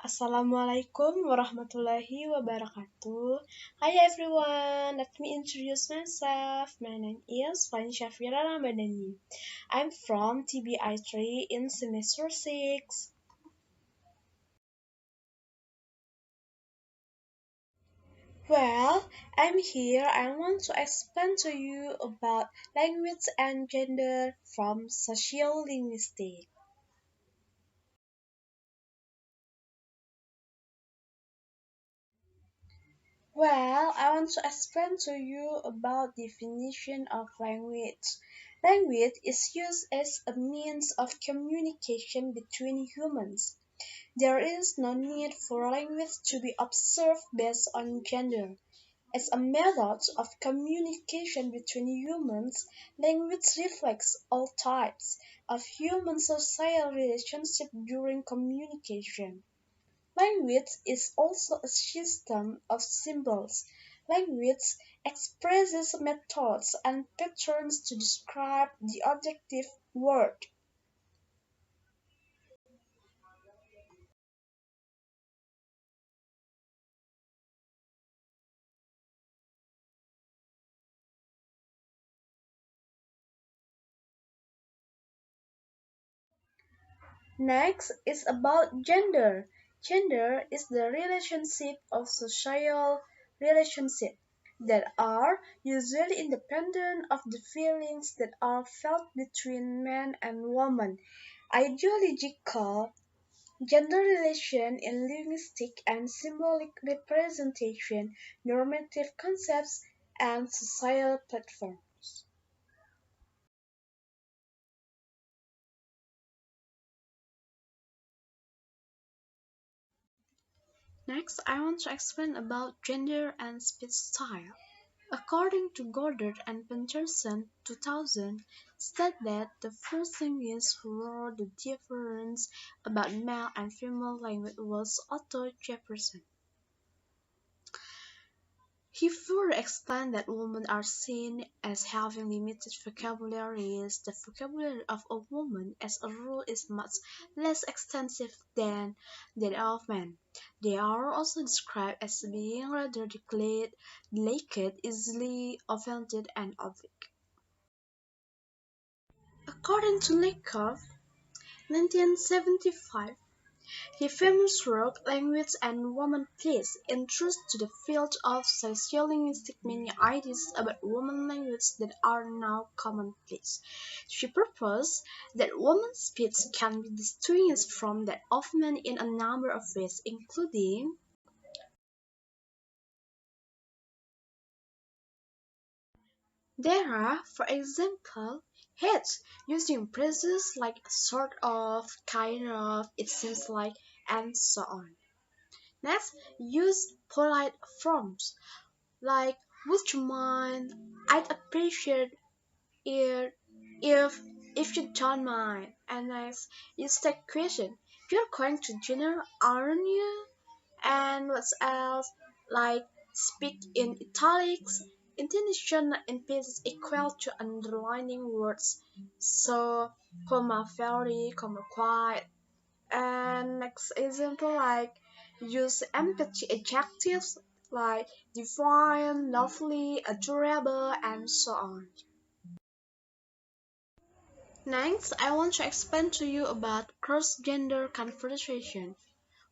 Assalamualaikum warahmatullahi wabarakatuh. Hi everyone, let me introduce myself. My name is Fany Shafira Rahmadhani. I'm from TBI 3 in semester 6. Well, I'm here. I want to explain to you about language and gender from sociolinguistics. Well, I want to explain to you about definition of language. Language is used as a means of communication between humans. There is no need for language to be observed based on gender. As a method of communication between humans, language reflects all types of human social relationships during communication. Language is also a system of symbols. Language expresses methods and patterns to describe the objective word. Next is about gender. Gender is the relationship of social relationships that are usually independent of the feelings that are felt between man and woman. Ideological gender relation in linguistic and symbolic representation, normative concepts, and societal platforms. Next, I want to explain about gender and speech style. According to Goddard and Peterson 2000, state that the first linguist who wrote the difference about male and female language was Otto Jefferson. He further explained that women are seen as having limited vocabularies. The vocabulary of a woman, as a rule, is much less extensive than that of men. They are also described as being rather delicate, easily offended, and oblique. According to Lakoff, 1975, his famous work "Language and Woman Please" introduced to the field of sociolinguistics many ideas about woman language that are now commonplace. She proposed that woman's speech can be distinguished from that of men in a number of ways, including there are, for example, heads using phrases like sort of, kind of, it seems like, and so on. Next, use polite forms like "would you mind?", "I'd appreciate it if you don't mind." And next, use the question, "You're going to dinner, aren't you?" And what else? Like speak in italics. Intonation in pages equal to underlining words. So, very, quite. And next example, like use empathy adjectives like divine, lovely, adorable, and so on. Next, I want to explain to you about cross-gender conversation.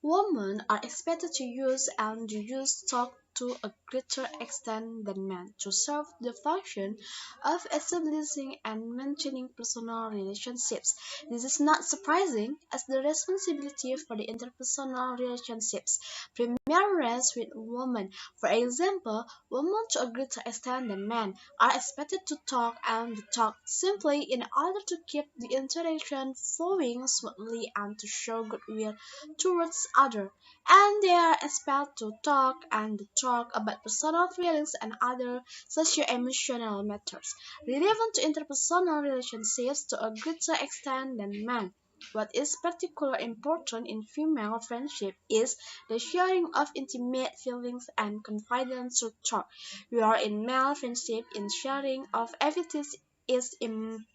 Women are expected to use and use talk to a greater extent than men to serve the function of establishing and maintaining personal relationships. This is not surprising, as the responsibility for the interpersonal relationships primarily rests with women. For example, women to a greater extent than men are expected to talk and talk simply in order to keep the interaction flowing smoothly and to show goodwill towards others, and they are expected to talk and talk about personal feelings and other socio-emotional matters relevant to interpersonal relationships to a greater extent than men. What is particularly important in female friendship is the sharing of intimate feelings and confidence through talk, where in male friendship in sharing of activities is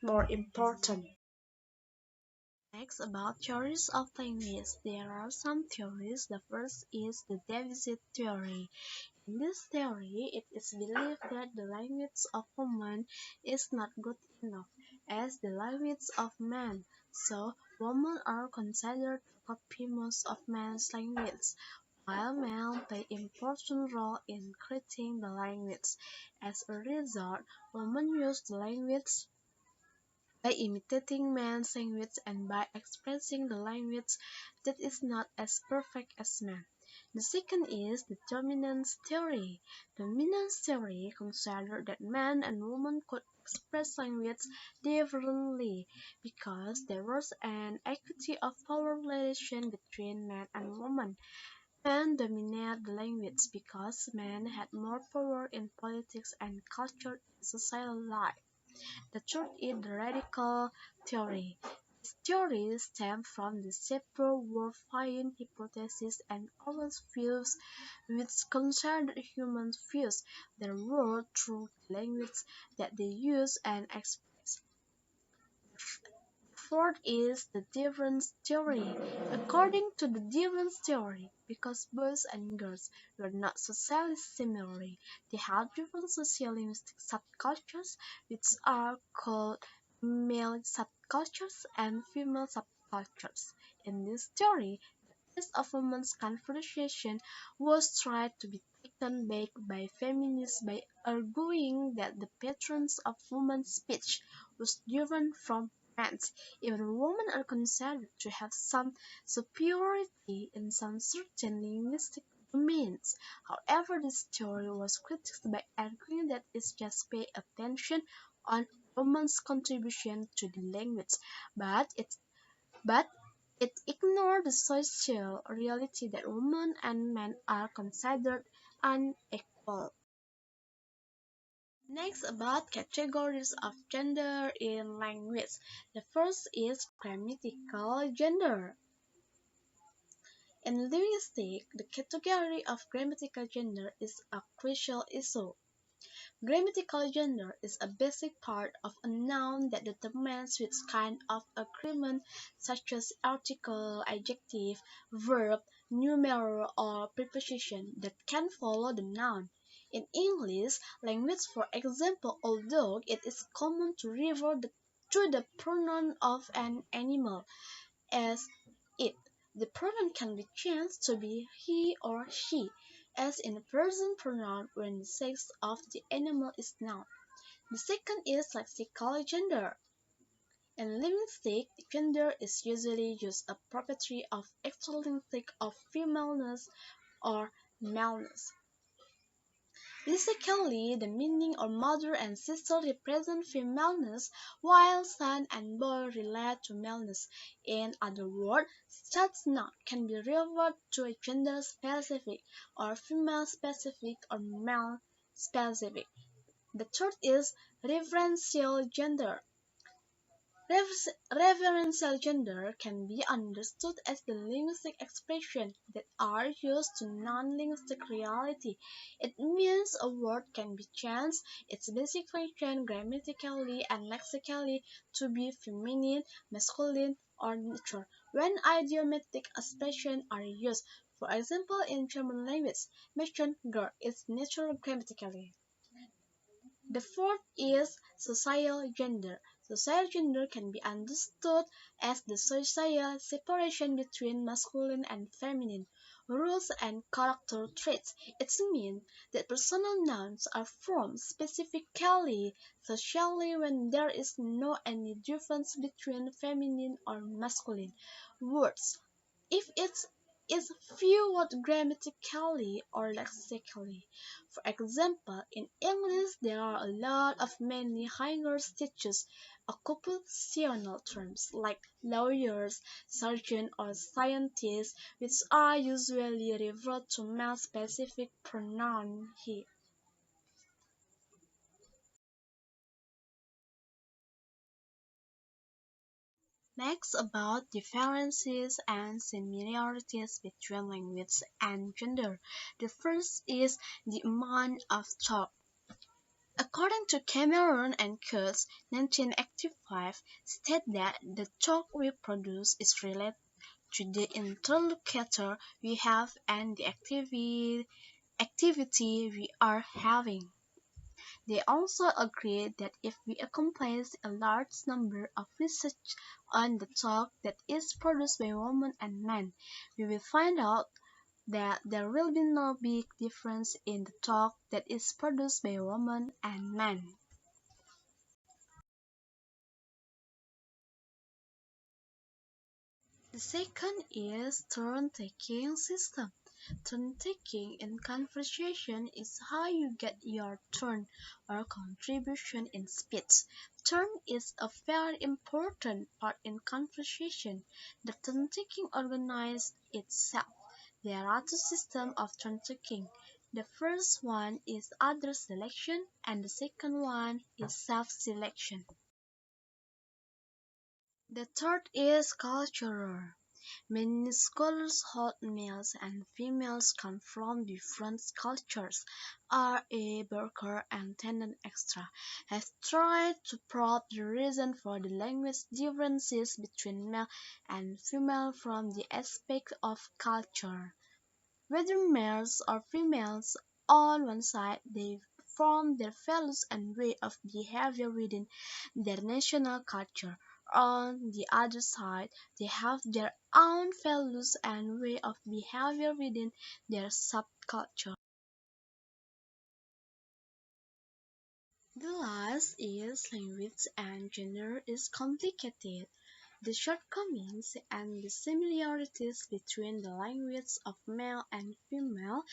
more important. Next, about theories of language. There are some theories. The first is the deficit theory. In this theory, it is believed that the language of women is not good enough as the language of men, so women are considered to copy most of men's language, while men play important role in creating the language. As a result, women use the language by imitating men's language and by expressing the language that is not as perfect as men. The second is the dominance theory. Dominance theory considered that men and women could express language differently because there was an equity of power relation between men and women. Men dominated the language because men had more power in politics and culture and social life. The third is the radical theory. This theory stems from the Sapir-Whorf hypothesis and Owen's views, which concerned humans fuse their world through the language that they use and express. Fourth is the difference theory. According to the difference theory, because boys and girls were not socially similar, they had different sociolinguistic subcultures, which are called male subcultures and female subcultures. In this theory, the test of women's conversation was tried to be taken back by feminists by arguing that the patterns of women's speech was different from men's. Even women are considered to have some superiority in some certain linguistic domains. However, this theory was critiqued by arguing that it just paid attention on women's contribution to the language, but it ignored the social reality that women and men are considered unequal. Next, about categories of gender in language. The first is grammatical gender. In linguistics, the category of grammatical gender is a crucial issue. Grammatical gender is a basic part of a noun that determines which kind of agreement, such as article, adjective, verb, numeral, or preposition, that can follow the noun. In English language, for example, although it is common to refer to the pronoun of an animal as it, the pronoun can be changed to be he or she, as in a person pronoun when the sex of the animal is known. The second is lexical gender. In linguistics, gender is usually used as a property of extrinsic of femaleness or maleness. Lexically, the meaning of mother and sister represent femaleness, while son and boy relate to maleness. In other words, such noun can be referred to a gender-specific, or female-specific, or male-specific. The third is referential gender. Referential gender can be understood as the linguistic expressions that are used to non-linguistic reality. It means a word can be changed its basic function grammatically and lexically to be feminine, masculine, or neutral when idiomatic expressions are used. For example, in German language, mention girl is neutral grammatically. The fourth is social gender. Social gender can be understood as the social separation between masculine and feminine rules and character traits. It means that personal nouns are formed specifically socially when there is no any difference between feminine or masculine words. If it is viewed grammatically or lexically. For example, in English there are a lot of many higher status occupational terms like lawyers, surgeon, or scientists, which are usually referred to male-specific pronoun he. Next, about differences and similarities between language and gender. The first is the amount of talk. According to Cameron and Kurtz, 1985, state that the talk we produce is related to the interlocutor we have and the activity we are having. They also agree that if we accomplish a large number of research on the talk that is produced by women and men, we will find out that there will be no big difference in the talk that is produced by women and men. The second is turn-taking system. Turn-taking in conversation is how you get your turn or contribution in speech. Turn is a very important part in conversation. The turn-taking organizes itself. There are two systems of turn-taking. The first one is other selection and the second one is self-selection. The third is cultural. Many scholars hold males and females come from different cultures. R. A. Barker and Tennant Extra have tried to probe the reason for the language differences between male and female from the aspect of culture. Whether males or females, on one side they form their values and way of behavior within their national culture. On the other side, they have their own values and way of behavior within their subculture. The last is language and gender is complicated. The shortcomings and the similarities between the languages of male and female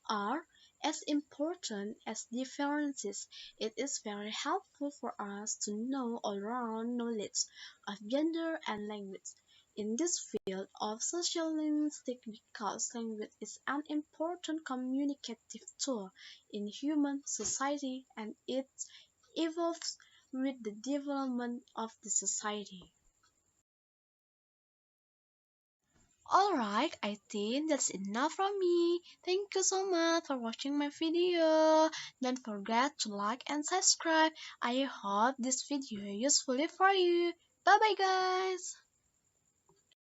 are as important as differences. It is very helpful for us to know all-round knowledge of gender and language in this field of sociolinguistics because language is an important communicative tool in human society and it evolves with the development of the society. Alright, I think that's enough from me. Thank you so much for watching my video. Don't forget to like and subscribe. I hope this video is useful for you. Bye bye guys.